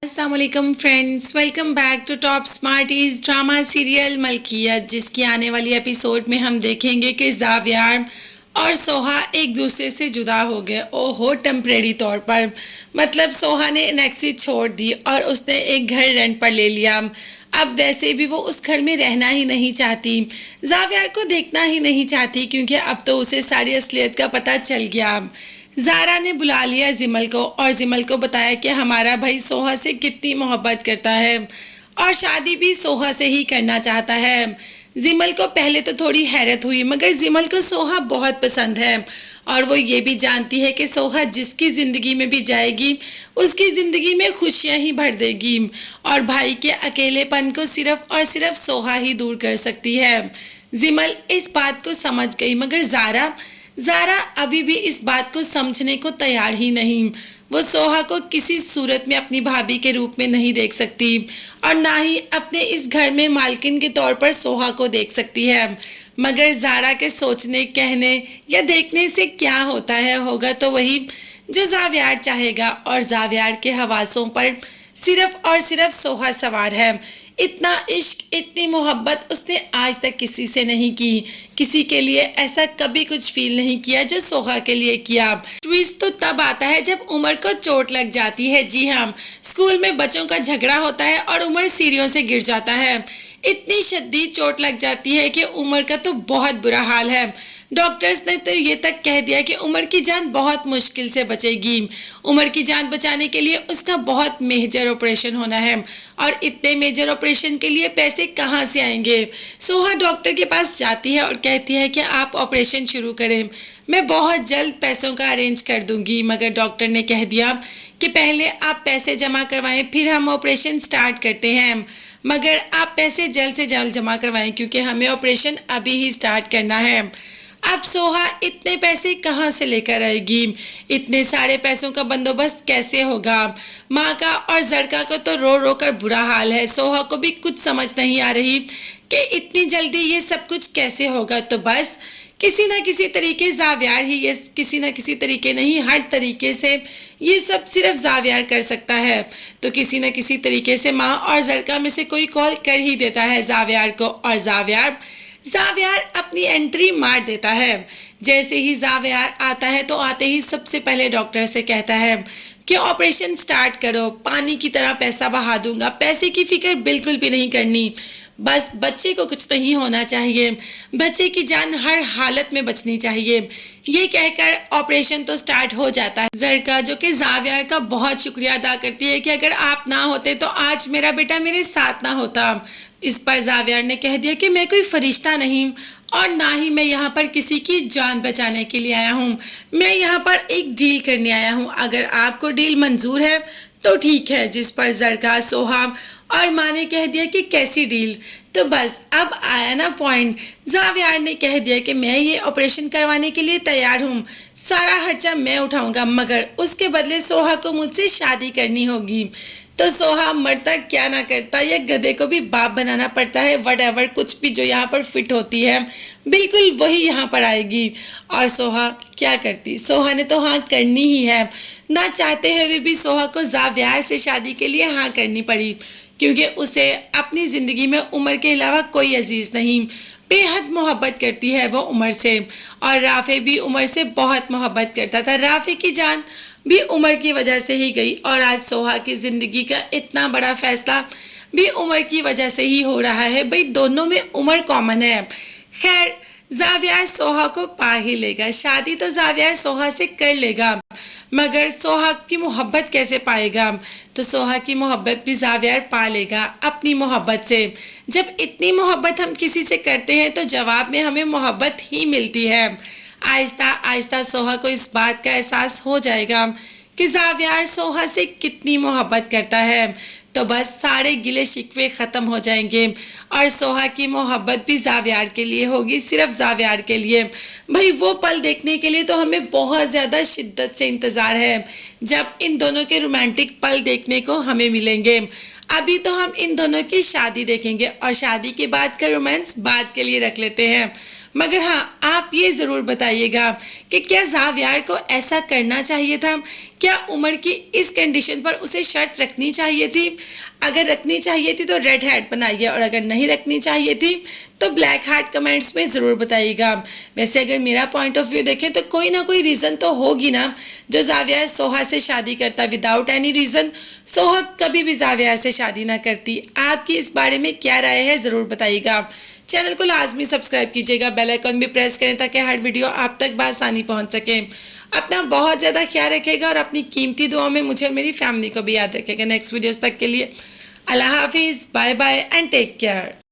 अस्सलामुअलैकुम friends, welcome back to top smarties drama serial Malkiyat, जिसकी आने वाली एपिसोड में हम देखेंगे कि जावियार और सोहा एक दूसरे से जुदा हो गए। ओहो, टेम्परेरी तौर पर। मतलब सोहा ने नेक्सी छोड़ दी और उसने एक घर रेंट पर ले लिया। अब वैसे भी वो उस घर में रहना ही नहीं चाहती, जावियार को देखना ही नहीं चाहती, क्योंकि अब तो उसे सारी असलियत का पता चल गया। जारा ने बुला लिया जिमल को और जिमल को बताया कि हमारा भाई सोहा से कितनी मोहब्बत करता है और शादी भी सोहा से ही करना चाहता है। जिमल को पहले तो थोड़ी हैरत हुई, मगर जिमल को सोहा बहुत पसंद है और वो ये भी जानती है कि सोहा जिसकी ज़िंदगी में भी जाएगी उसकी ज़िंदगी में खुशियां ही भर देगी और भाई के अकेलेपन को सिर्फ और सिर्फ सोहा ही दूर कर सकती है। जिमल इस बात को समझ गई, मगर ज़ारा अभी भी इस बात को समझने को तैयार ही नहीं। वो सोहा को किसी सूरत में अपनी भाभी के रूप में नहीं देख सकती और ना ही अपने इस घर में मालकिन के तौर पर सोहा को देख सकती है। मगर ज़ारा के सोचने, कहने या देखने से क्या होता है, होगा तो वही जो जावियार चाहेगा और जावियार के हवासों पर सिर्फ और सिर्फ सोहा सवार है। इतना इश्क, इतनी मोहब्बत उसने आज तक किसी से नहीं की। किसी के लिए ऐसा कभी कुछ फील नहीं किया जो सोहा के लिए किया। ट्विस्ट तो तब आता है जब उमर को चोट लग जाती है। जी हाँ, स्कूल में बच्चों का झगड़ा होता है और उमर सीढ़ियों से गिर जाता है। इतनी शदीद चोट लग जाती है कि उमर का तो बहुत बुरा हाल है। डॉक्टर्स ने तो ये तक कह दिया कि उमर की जान बहुत मुश्किल से बचेगी। उमर की जान बचाने के लिए उसका बहुत मेजर ऑपरेशन होना है और इतने मेजर ऑपरेशन के लिए पैसे कहाँ से आएंगे। सोहा डॉक्टर के पास जाती है और कहती है कि आप ऑपरेशन शुरू करें, मैं बहुत जल्द पैसों का अरेंज कर दूंगी। मगर डॉक्टर ने कह दिया कि पहले आप पैसे जमा करवाएं, फिर हम ऑपरेशन स्टार्ट करते हैं। मगर आप पैसे जल्द से जल्द जमा करवाएं, क्योंकि हमें ऑपरेशन अभी ही स्टार्ट करना है। अब सोहा इतने पैसे कहाँ से लेकर आएगी? इतने सारे पैसों का बंदोबस्त कैसे होगा? माँ का और जरका का तो रो रो कर बुरा हाल है। सोहा को भी कुछ समझ नहीं आ रही कि इतनी जल्दी ये सब कुछ कैसे होगा। तो बस किसी न किसी तरीके जावियार ही ये, किसी न किसी तरीके नहीं, हर तरीके से ये सब सिर्फ जावियार कर सकता है। तो किसी न किसी तरीके से माँ और जरका में से कोई कॉल कर ही देता है जावियार को और जावियार अपनी एंट्री मार देता है। जैसे ही जावियार आता है तो आते ही सबसे पहले डॉक्टर से कहता है कि ऑपरेशन स्टार्ट करो, पानी की तरह पैसा बहा दूंगा, पैसे की फिक्र बिल्कुल भी नहीं करनी, बस बच्चे को कुछ नहीं होना चाहिए, बच्चे की जान हर हालत में बचनी चाहिए। ये कहकर ऑपरेशन तो स्टार्ट हो जाता है। जरका, जो कि जावियार का बहुत शुक्रिया अदा करती है कि अगर आप ना होते तो आज मेरा बेटा मेरे साथ ना होता। इस पर जावियार ने कह दिया कि मैं कोई फरिश्ता नहीं और ना ही मैं यहाँ पर किसी की जान बचाने के लिए आया हूँ, मैं यहाँ पर एक डील करने आया हूँ। अगर आपको डील मंजूर है तो ठीक है। जिस पर जरका, सोहा और माँ ने कह दिया कि कैसी डील? तो बस अब आया ना पॉइंट। जावियार ने कह दिया कि मैं ये ऑपरेशन करवाने के लिए तैयार हूँ, सारा खर्चा मैं उठाऊंगा, मगर उसके बदले सोहा को मुझसे शादी करनी होगी। तो सोहा मरता क्या ना करता, या गधे को भी बाप बनाना पड़ता है। वटएवर, कुछ भी जो यहाँ पर फिट होती है बिल्कुल वही यहाँ पर आएगी। और सोहा क्या करती? सोहा ने तो हाँ करनी ही है। ना चाहते हुए भी सोहा को जावियार से शादी के लिए हाँ करनी पड़ी, क्योंकि उसे अपनी ज़िंदगी में उमर के अलावा कोई अजीज़ नहीं। बेहद मोहब्बत करती है वो उमर से और राफे भी उमर से बहुत मोहब्बत करता था। राफे की जान भी उमर की वजह से ही गई और आज सोहा की ज़िंदगी का इतना बड़ा फैसला भी उमर की वजह से ही हो रहा है। भाई दोनों में उमर कॉमन है। खैर, जावियार सोहा को पा ही लेगा, शादी तो जावियार सोहा से कर लेगा, मगर सोहा की मोहब्बत कैसे पाएगा? तो सोहा की मोहब्बत भी जावियार पा लेगा अपनी मोहब्बत से। जब इतनी मोहब्बत हम किसी से करते हैं तो जवाब में हमें मोहब्बत ही मिलती है। आहिस्ता आहिस्ता सोहा को इस बात का एहसास हो जाएगा कि जावियार सोहा से कितनी मोहब्बत करता है। तो बस सारे गिले शिकवे ख़त्म हो जाएंगे और सोहा की मोहब्बत भी जावियार के लिए होगी, सिर्फ जावियार के लिए। भाई वो पल देखने के लिए तो हमें बहुत ज़्यादा शिद्दत से इंतज़ार है जब इन दोनों के रोमांटिक पल देखने को हमें मिलेंगे। अभी तो हम इन दोनों की शादी देखेंगे और शादी के बाद का रोमांस बाद के लिए रख लेते हैं। मगर हाँ, आप ये ज़रूर बताइएगा कि क्या जावियार को ऐसा करना चाहिए था क्या उमर की इस कंडीशन पर उसे शर्त रखनी चाहिए थी? अगर रखनी चाहिए थी तो रेड हार्ट बनाइए, और अगर नहीं रखनी चाहिए थी तो ब्लैक हार्ट कमेंट्स में ज़रूर बताइएगा। वैसे अगर मेरा पॉइंट ऑफ व्यू देखें तो कोई ना कोई रीज़न तो होगी ना जो जाविया सोहा से शादी करता। विदाउट एनी रीज़न सोहा कभी भी जाविया से शादी ना करती। आपकी इस बारे में क्या राय है, ज़रूर बताइएगा। चैनल को लाजमी सब्सक्राइब कीजिएगा, बेल आइकन भी प्रेस करें ताकि हर वीडियो आप तक बआसानी पहुंच सके। अपना बहुत ज़्यादा ख्याल रखिएगा और अपनी कीमती दुआ में मुझे और मेरी फैमिली को भी याद रखिएगा। नेक्स्ट वीडियोस तक के लिए अल्लाह हाफिज़, bye bye and take care.